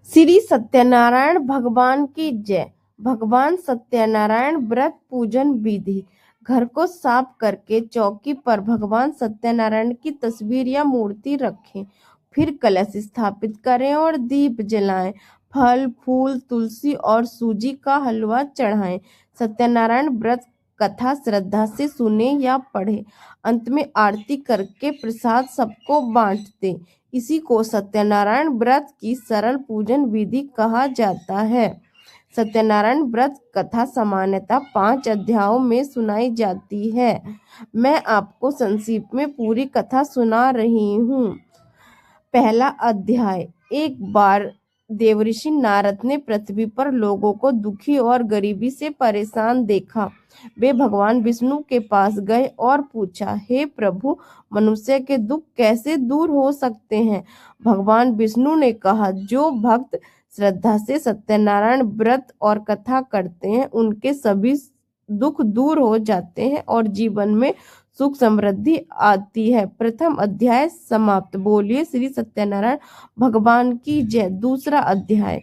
श्री सत्यनारायण भगवान की जय। भगवान सत्यनारायण व्रत पूजन विधि। घर को साफ करके चौकी पर भगवान सत्यनारायण की तस्वीर या मूर्ति रखें। फिर कलश स्थापित करें और दीप जलाएं। फल फूल तुलसी और सूजी का हलवा चढ़ाएं। सत्यनारायण व्रत कथा श्रद्धा से सुने या पढ़े। अंत में आरती करके प्रसाद सबको बांट दें। इसी को सत्यनारायण व्रत की सरल पूजन विधि कहा जाता है। सत्यनारायण व्रत कथा सामान्यतः 5 अध्यायों में सुनाई जाती है। मैं आपको संक्षिप्त में पूरी कथा सुना रही हूँ। पहला अध्याय। एक बार देवऋषि नारद ने पृथ्वी पर लोगों को दुखी और गरीबी से परेशान देखा। वे भगवान विष्णु के पास गए और पूछा, हे प्रभु, मनुष्य के दुख कैसे दूर हो सकते हैं? भगवान विष्णु ने कहा, जो भक्त श्रद्धा से सत्यनारायण व्रत और कथा करते हैं उनके सभी दुख दूर हो जाते हैं और जीवन में सुख समृद्धि आती है। प्रथम अध्याय समाप्त। बोलिए श्री सत्यनारायण भगवान की जय। दूसरा अध्याय।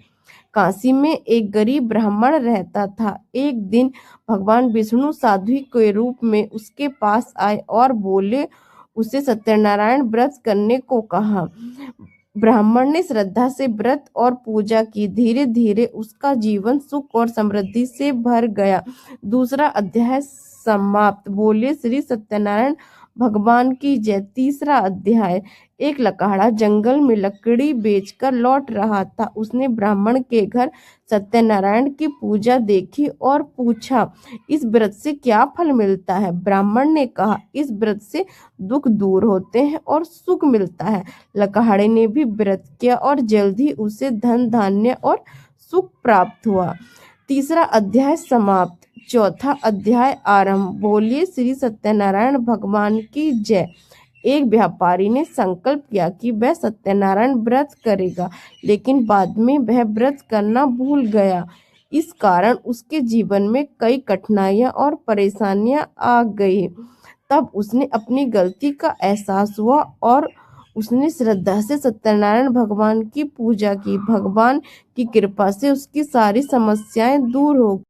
काशी में एक गरीब ब्राह्मण रहता था। एक दिन भगवान विष्णु साध्वी के रूप में उसके पास आए और बोले, उसे सत्यनारायण व्रत करने को कहा। ब्राह्मण ने श्रद्धा से व्रत और पूजा की। धीरे धीरे उसका जीवन सुख और समृद्धि से भर गया। दूसरा अध्याय समाप्त। बोलिए श्री सत्यनारायण भगवान की जय। तीसरा अध्याय। एक लकड़ा जंगल में लकड़ी बेचकर लौट रहा था। उसने ब्राह्मण के घर सत्यनारायण की पूजा देखी और पूछा, इस व्रत से क्या फल मिलता है? ब्राह्मण ने कहा, इस व्रत से दुख दूर होते हैं और सुख मिलता है। लकड़े ने भी व्रत किया और जल्द ही उसे धन धान्य और सुख प्राप्त हुआ। तीसरा अध्याय समाप्त। चौथा अध्याय आरंभ। बोलिए श्री सत्यनारायण भगवान की जय। एक व्यापारी ने संकल्प किया कि वह सत्यनारायण व्रत करेगा, लेकिन बाद में वह व्रत करना भूल गया। इस कारण उसके जीवन में कई कठिनाइयां और परेशानियां आ गई। तब उसने अपनी गलती का एहसास हुआ और उसने श्रद्धा से सत्यनारायण भगवान की पूजा की। भगवान की कृपा से उसकी सारी समस्याएं दूर हो